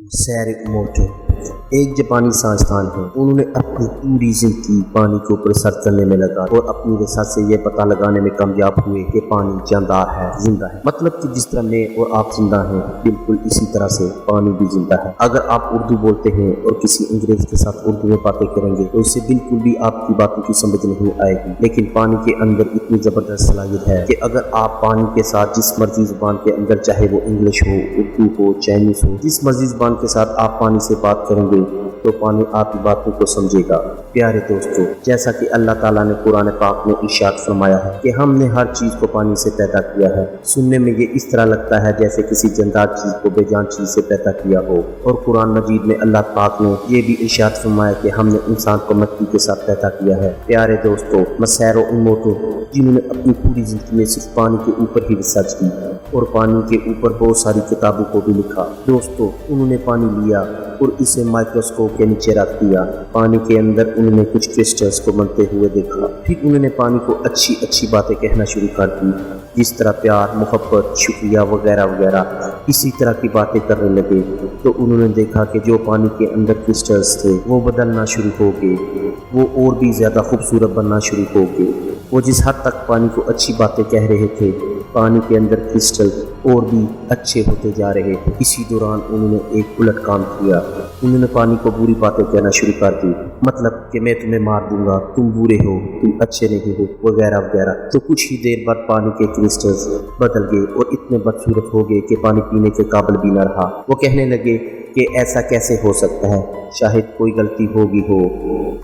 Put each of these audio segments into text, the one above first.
सैर मोटो एक जापानी साइंसदान है। उन्होंने अपनी पूरी जिंदगी पानी के ऊपर सर्च करने में लगा और अपनी रिसर्च से ये पता लगाने में कामयाब हुए कि पानी जानदार है, जिंदा है। मतलब कि जिस तरह मैं और आप जिंदा हैं, बिल्कुल इसी तरह से पानी भी जिंदा है। अगर आप उर्दू बोलते हैं और किसी अंग्रेज के साथ उर्दू में बातें करेंगे तो इससे बिल्कुल भी आपकी बातों की समझ नहीं आएगी। लेकिन पानी के अंदर इतनी जबरदस्त सलाहियत है कि अगर आप पानी के साथ जिस मर्जी जुबान के अंदर, चाहे वो इंग्लिश हो, उर्दू हो, चाइनीज हो, जिस मर्जी जुबान के साथ आप पानी से बात करेंगे तो पानी आपकी बातों को समझेगा। प्यारे दोस्तों, जैसा कि अल्लाह ताला ने कुरान पाक में इरशाद फरमाया है कि हमने हर चीज़ को पानी से पैदा किया है। सुनने में ये इस तरह लगता है जैसे किसी जंदार चीज़ को बेजान चीज़ से पैदा किया हो। और कुरान मजीद में अल्लाह पाक ने ये भी इरशाद फरमाया कि हमने इंसान को मिट्टी के साथ पैदा किया है। प्यारे दोस्तों, मसैरो इमोटो जिन्होंने अपनी पूरी जिंदगी में सिर्फ पानी के ऊपर ही रिसर्च की और पानी के ऊपर बहुत सारी किताबों को भी लिखा। दोस्तों, उन्होंने पानी लिया और इसे माइक्रोस्कोप के नीचे रख दिया। पानी के अंदर उन्होंने कुछ क्रिस्टल्स को बनते हुए देखा। फिर उन्होंने पानी को अच्छी अच्छी बातें कहना शुरू कर दी, जिस तरह प्यार, मोहब्बत, शुक्रिया वगैरह वगैरह। इसी तरह की बातें करने लगे तो उन्होंने देखा कि जो पानी के अंदर क्रिस्टल्स थे वो बदलना शुरू हो गए, वो और भी ज़्यादा खूबसूरत बनना शुरू हो गए। वो जिस हद तक पानी को अच्छी बातें कह रहे थे, पानी के अंदर क्रिस्टल और भी अच्छे होते जा रहे थे। इसी दौरान उन्होंने एक उलट काम किया। उन्होंने पानी को बुरी बातें कहना शुरू कर दी, मतलब कि मैं तुम्हें मार दूंगा, तुम बुरे हो, तुम अच्छे नहीं हो, वगैरह वगैरह। तो कुछ ही देर बाद पानी के क्रिस्टल्स बदल गए और इतने बदसूरत हो गए कि पानी पीने के काबिल भी न रहा। वो कहने लगे कि ऐसा कैसे हो सकता है, शायद कोई गलती होगी हो।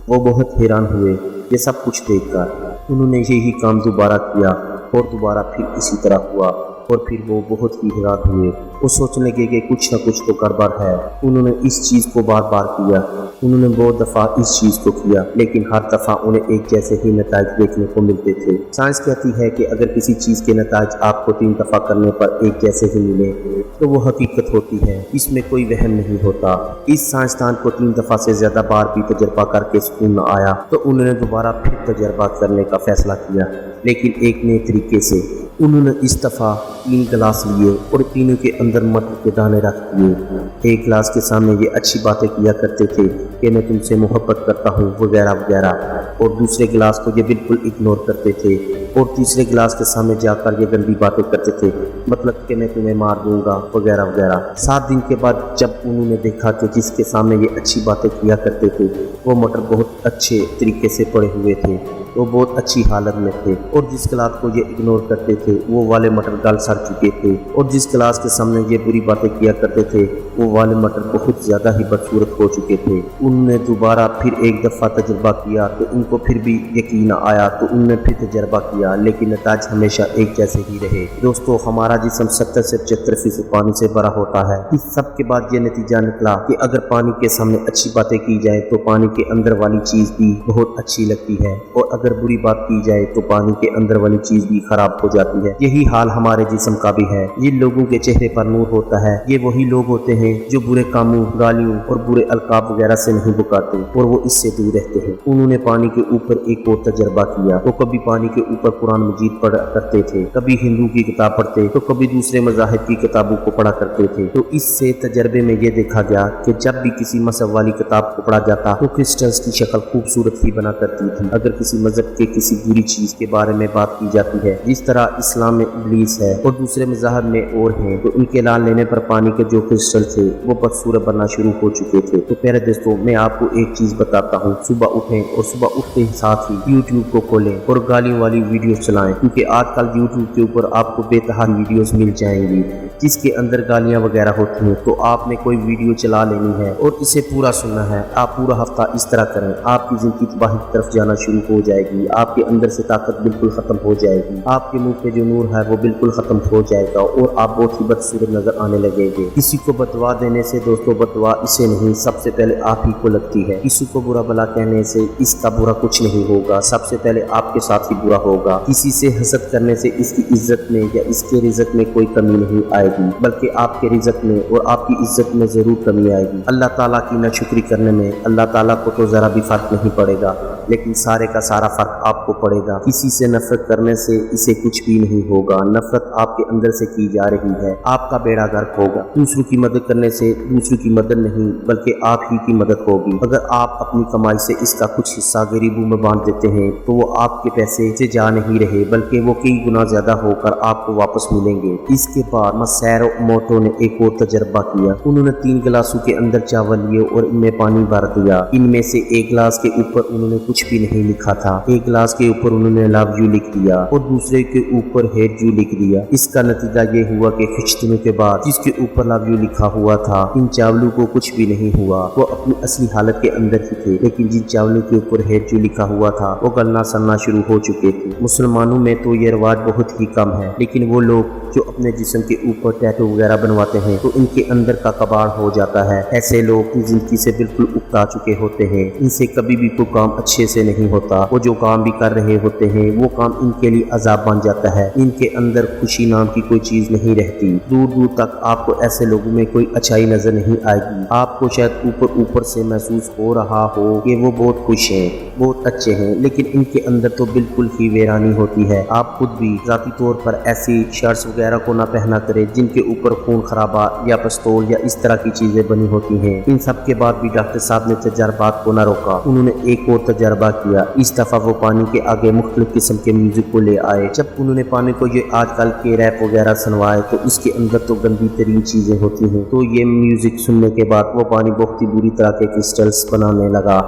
वो बहुत हैरान हुए ये सब कुछ देखकर। उन्होंने यही काम दोबारा किया और दोबारा फिर इसी तरह हुआ और फिर वो बहुत ही हैरान हुए। वो सोचने लगे कि कुछ न कुछ तो गड़बड़ है। उन्होंने इस चीज़ को बार बार किया, उन्होंने बहुत दफ़ा इस चीज़ को किया, लेकिन हर दफ़ा उन्हें एक जैसे ही नताज देखने को मिलते थे। साइंस कहती है कि अगर किसी चीज़ के नताज आपको 3 दफ़ा करने पर एक जैसे ही मिले तो वो हकीकत होती है, इसमें कोई वहम नहीं होता। इस साइंसदान को 3 दफ़ा से ज़्यादा बार भी तजर्बा करके सुकून न आया तो उन्होंने दोबारा फिर तजर्बा करने का फैसला किया, लेकिन एक नए तरीके से। उन्होंने इस दफ़ा 3 गिलास लिए और तीनों के अंदर मटर के दाने रख दिए। एक गिलास के सामने ये अच्छी बातें किया करते थे कि मैं तुमसे मोहब्बत करता हूँ वगैरह वगैरह, और दूसरे गिलास को ये बिल्कुल इग्नोर करते थे और तीसरे गिलास के सामने जाकर ये गंदी बातें करते थे, मतलब कि मैं तुम्हें मार दूंगा वगैरह वगैरह। 7 दिन के बाद जब उन्होंने देखा कि जिसके सामने ये अच्छी बातें किया करते थे वो मटर बहुत अच्छे तरीके से पड़े हुए थे, वो बहुत अच्छी हालत में थे, और जिस गिलास को ये इग्नोर करते थे वो वाले मटर गल सड़ चुके थे, और जिस गिलास के सामने ये बुरी बातें किया करते थे वो वाले मटर बहुत ज़्यादा ही बदसूरत हो चुके थे। उन्होंने दोबारा फिर एक दफ़ा तजर्बा किया तो उनको फिर भी यकीन आया, तो उन्होंने फिर तजर्बा किया, लेकिन नताज हमेशा एक जैसे ही रहे। दोस्तों, हमारा जिस्म 70 से 75% पानी से भरा होता है। इस सब के बाद ये नतीजा निकला कि अगर पानी के सामने अच्छी बातें की जाए तो पानी के अंदर वाली चीज़ भी बहुत अच्छी लगती है, और अगर बुरी बात की जाए तो पानी के अंदर वाली चीज़ भी खराब हो जाती है। यही हाल हमारे जिस्म का भी है। जिन लोगों के चेहरे पर नूर होता है ये वही लोग होते हैं जो बुरे कामों, गालियों और बुरे अलकाब वगैरह से नहीं बुकाते और वो इससे दूर रहते हैं। उन्होंने पानी के ऊपर एक और तजर्बा किया। वो कभी पानी के ऊपर कुरान मजीद पढ़ा करते थे, कभी हिंदू की किताब पढ़ते तो कभी दूसरे मज़ाहिब की किताबों को पढ़ा करते थे। तो इससे तजर्बे में ये देखा गया कि जब भी किसी मज़हब वाली किताब को पढ़ा जाता तो क्रिस्टल्स की शक्ल खूबसूरत ही बना करती थी। अगर किसी मज़हब के किसी बुरी चीज़ के बारे में बात की जाती है, जिस तरह इस्लाम में इब्लीस है और दूसरे मज़हब में और हैं, तो उनके नाम लेने पर पानी के जो क्रिस्टल थे वो बदसूरत बनना शुरू हो चुके थे। तो प्यारे दोस्तों, मैं आपको एक चीज़ बताता हूँ, सुबह उठें और सुबह उठते ही साथ ही यूट्यूब को खोलें और गालियों वाली वीडियो चलाएं, क्योंकि आजकल यूट्यूब के ऊपर आपको बेतहा वीडियोस मिल जाएंगी जिसके अंदर गालियाँ वगैरह होती हैं। तो आपने कोई वीडियो चला लेनी है और इसे पूरा सुनना है। आप पूरा हफ्ता इस तरह करें, आपकी ज़िंदगी तबाही की तरफ जाना शुरू हो जाएगी, आपके अंदर से ताकत बिल्कुल ख़त्म हो जाएगी, आपके मुंह पे जो नूर है वो बिल्कुल ख़त्म हो जाएगा और आप बहुत ही बदसूरत नज़र आने लगेंगे। किसी को बदवा देने से दोस्तों, बदवा इसे नहीं, सबसे पहले आप ही को लगती है। किसी को बुरा भला कहने से इसका बुरा कुछ नहीं होगा, सबसे पहले आपके साथ ही बुरा होगा। किसी से हसद करने से इसकी इज्जत में या इसके रिज़्क में कोई कमी नहीं आएगी, बल्कि आपके रिज़्क में और आपकी इज्जत में ज़रूर कमी आएगी। अल्लाह ताला की नाशुक्री करने में अल्लाह ताला को तो ज़रा भी फ़र्क नहीं पड़ेगा, लेकिन सारे का सारा फर्क आपको पड़ेगा। किसी से नफरत करने से इसे कुछ भी नहीं होगा। नफरत आपके अंदर से की जा रही है, आपका बेड़ा गर्क होगा। दूसरों की मदद करने से दूसरों की मदद नहीं बल्कि आप ही की मदद होगी। अगर आप अपनी कमाई से इसका कुछ हिस्सा गरीबों में बांट देते हैं तो वो आपके पैसे से जा नहीं रहे बल्कि वो कई गुना ज्यादा होकर आपको वापस मिलेंगे। इसके बाद मसैरो मोटो ने एक और तजर्बा किया। उन्होंने 3 गिलासों के अंदर चावल लिए और इनमें पानी भर दिया। इनमें से एक गिलास के ऊपर उन्होंने कुछ भी नहीं लिखा था, एक गिलास के ऊपर उन्होंने लव यू लिख दिया और दूसरे के ऊपर हेट यू लिख दिया। इसका नतीजा ये हुआ कि कुछ दिनों के बाद जिसके ऊपर लव यू लिखा हुआ था इन चावलों को कुछ भी नहीं हुआ, वो अपनी असली हालत के अंदर ही थे। लेकिन जिन चावलों के ऊपर हेट यू लिखा हुआ था वो गलना सड़ना शुरू हो चुके थे। मुसलमानों में तो ये रिवाज बहुत ही कम है, लेकिन वो लोग जो अपने जिस्म के ऊपर टैटू वगैरह बनवाते हैं तो इनके अंदर का कबाड़ हो जाता है। ऐसे लोग जिंदगी से बिल्कुल उकता चुके होते हैं, इनसे कभी भी कोई काम अच्छे से नहीं होता। वो जो काम भी कर रहे होते हैं वो काम इनके लिए अजाब बन जाता है। इनके अंदर खुशी नाम की कोई चीज नहीं रहती। दूर दूर तक आपको ऐसे लोगों में कोई अच्छाई नजर नहीं आएगी। आपको शायद ऊपर ऊपर से महसूस हो रहा हो कि वो बहुत खुश हैं, बहुत अच्छे हैं, लेकिन इनके अंदर तो बिल्कुल ही वीरानी होती है। आप खुद भी ज़ाती तौर पर ऐसी शर्ट्स वगैरह को ना पहना करें जिनके ऊपर खून खराबा या पिस्तौल या इस तरह की चीजें बनी होती हैं। इन सब के बाद भी डॉक्टर साहब ने तजर्बात को ना रोका। उन्होंने एक और तजर्बा किया। इस दफा वो पानी के आगे मुख्तलिफ किस्म के म्यूजिक को ले आए। जब उन्होंने पानी को ये आजकल के रैप वगैरह सुनवाए तो इसके अंदर तो गंदी तरीन चीजें होती हैं। तो ये म्यूजिक सुनने के बाद वो पानी बहुत ही बुरी तरह के क्रिस्टल्स बनाने लगा।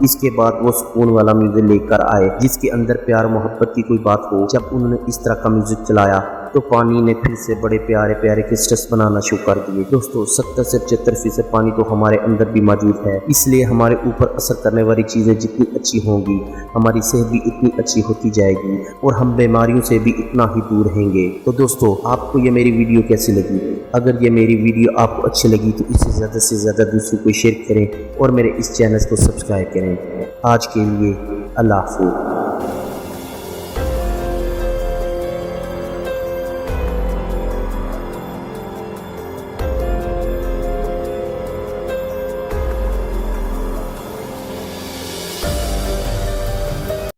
इसके बाद वो सुकून वाला म्यूजिक लेकर आए जिसके अंदर प्यार मोहब्बत की कोई बात हो। जब उन्होंने इस तरह का म्यूजिक चलाया तो पानी ने फिर से बड़े प्यारे प्यारे क्रिस्टल्स बनाना शुरू कर दिए। दोस्तों 70 से 75% पानी तो हमारे अंदर भी मौजूद है, इसलिए हमारे ऊपर असर करने वाली चीज़ें जितनी अच्छी होंगी हमारी सेहत भी इतनी अच्छी होती जाएगी और हम बीमारियों से भी इतना ही दूर रहेंगे। तो दोस्तों आपको ये मेरी वीडियो कैसी लगी? अगर ये मेरी वीडियो आपको अच्छी लगी तो इसे ज़्यादा से ज़्यादा दूसरों को शेयर करें और मेरे इस चैनल को सब्सक्राइब करें। आज के लिए अल्लाह हाफ़िज़।